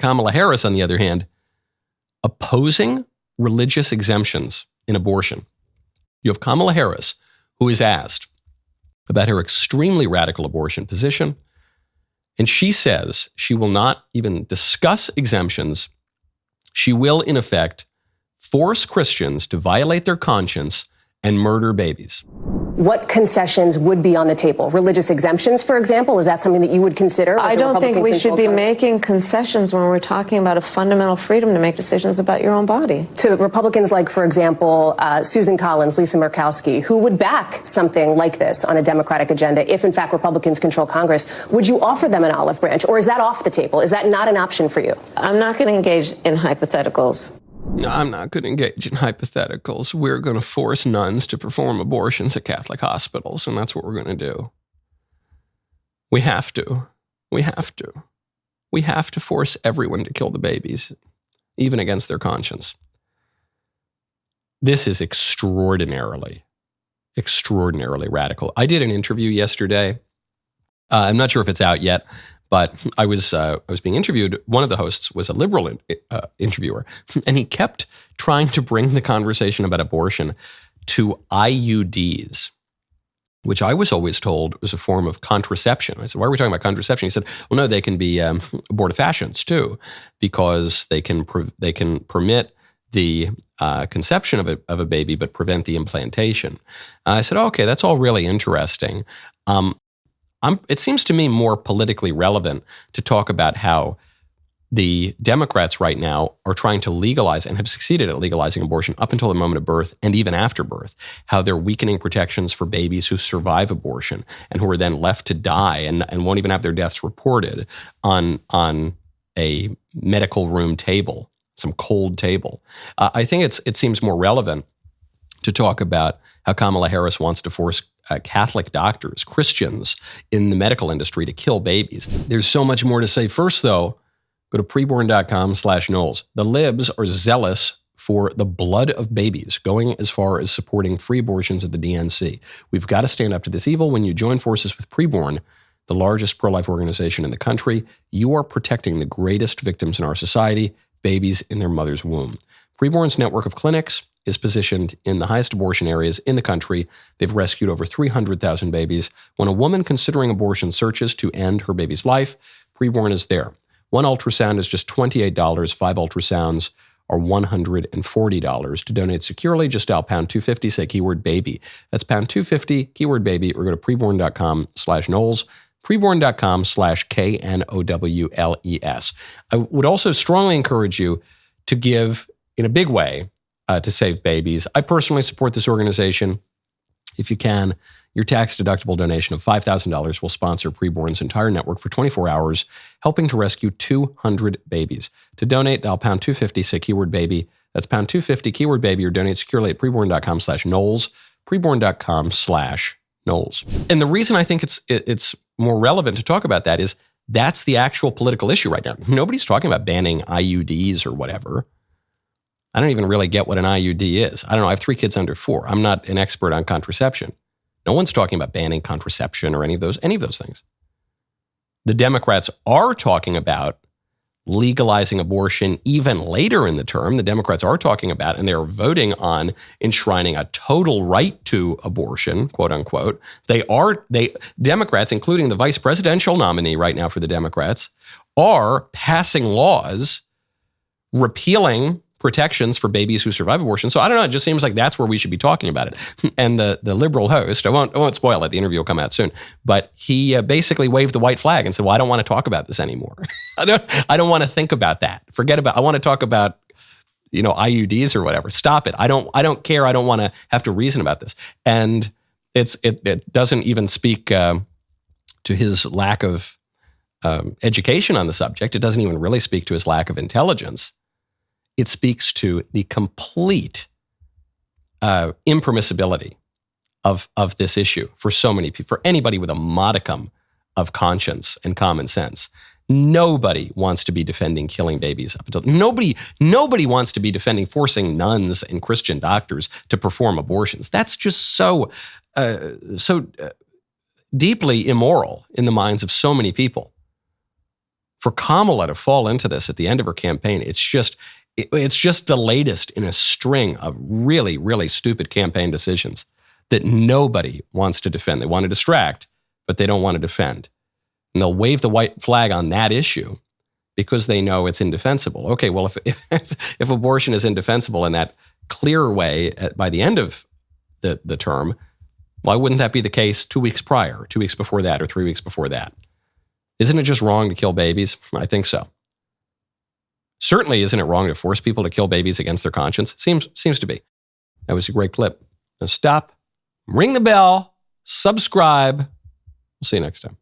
Kamala Harris, on the other hand, opposing religious exemptions in abortion. You have Kamala Harris, who is asked about her extremely radical abortion position, and she says she will not even discuss exemptions. She will, in effect, force Christians to violate their conscience and murder babies. What concessions would be on the table? Religious exemptions, for example? Is that something that you would consider? I don't think we should be making concessions when we're talking about a fundamental freedom to make decisions about your own body. To Republicans like, for example, Susan Collins, Lisa Murkowski, who would back something like this on a Democratic agenda if, in fact, Republicans control Congress, would you offer them an olive branch? Or is that off the table? Is that not an option for you? I'm not going to engage in hypotheticals. No, I'm not going to engage in hypotheticals. We're going to force nuns to perform abortions at Catholic hospitals, and that's what we're going to do. We have to. We have to. We have to force everyone to kill the babies, even against their conscience. This is extraordinarily radical. I did an interview yesterday. I'm not sure if it's out yet, but I was being interviewed. One of the hosts was a liberal interviewer, and he kept trying to bring the conversation about abortion to IUDs, which I was always told was a form of contraception. I said, why are we talking about contraception? He said, well, no, they can be abortifacients too, because they can permit the conception of a baby, but prevent the implantation. I said, okay, that's all really interesting. It seems to me more politically relevant to talk about how the Democrats right now are trying to legalize and have succeeded at legalizing abortion up until the moment of birth and even after birth, how they're weakening protections for babies who survive abortion and who are then left to die and won't even have their deaths reported on a medical room table, some cold table. I think it seems more relevant to talk about how Kamala Harris wants to force Catholic doctors, Christians in the medical industry to kill babies. There's so much more to say. First, though, go to preborn.com/Knowles. The libs are zealous for the blood of babies, going as far as supporting free abortions at the DNC. We've got to stand up to this evil. When you join forces with Preborn, the largest pro-life organization in the country, you are protecting the greatest victims in our society, babies in their mother's womb. Preborn's network of clinics is positioned in the highest abortion areas in the country. They've rescued over 300,000 babies. When a woman considering abortion searches to end her baby's life, Preborn is there. One ultrasound is just $28. 5 ultrasounds are $140. To donate securely, just dial pound 250, say keyword baby. That's pound 250, keyword baby, or go to preborn.com/Knowles, preborn.com/KNOWLES. I would also strongly encourage you to give in a big way to save babies. I personally support this organization. If you can, your tax-deductible donation of $5,000 will sponsor Preborn's entire network for 24 hours, helping to rescue 200 babies. To donate, dial pound 250, say keyword baby. That's pound 250, keyword baby, or donate securely at preborn.com/Knowles, preborn.com/Knowles. And the reason I think it's more relevant to talk about that is that's the actual political issue right now. Nobody's talking about banning IUDs or whatever. I don't even really get what an IUD is. I don't know. I have 3 kids under 4. I'm not an expert on contraception. No one's talking about banning contraception or any of those things. The Democrats are talking about legalizing abortion even later in the term. The Democrats are talking about, and they're voting on enshrining a total right to abortion, quote unquote. Democrats, including the vice presidential nominee right now for the Democrats, are passing laws repealing protections for babies who survive abortion. So I don't know. It just seems like that's where we should be talking about it. And the liberal host, I won't spoil it. The interview will come out soon. But he basically waved the white flag and said, "Well, I don't want to talk about this anymore. I don't want to think about that. I want to talk about IUDs or whatever. Stop it. I don't care. I don't want to have to reason about this." And it doesn't even speak to his lack of education on the subject. It doesn't even really speak to his lack of intelligence. It speaks to the complete impermissibility of this issue for so many people, for anybody with a modicum of conscience and common sense. Nobody wants to be defending killing babies up until nobody wants to be defending forcing nuns and Christian doctors to perform abortions. That's just so deeply immoral in the minds of so many people. For Kamala to fall into this at the end of her campaign, it's just the latest in a string of really, really stupid campaign decisions that nobody wants to defend. They want to distract, but they don't want to defend. And they'll wave the white flag on that issue because they know it's indefensible. Okay, well, if abortion is indefensible in that clear way by the end of the term, why wouldn't that be the case 2 weeks prior, 2 weeks before that, or 3 weeks before that? Isn't it just wrong to kill babies? I think so. Certainly, isn't it wrong to force people to kill babies against their conscience? Seems to be. That was a great clip. Now stop, ring the bell, subscribe. We'll see you next time.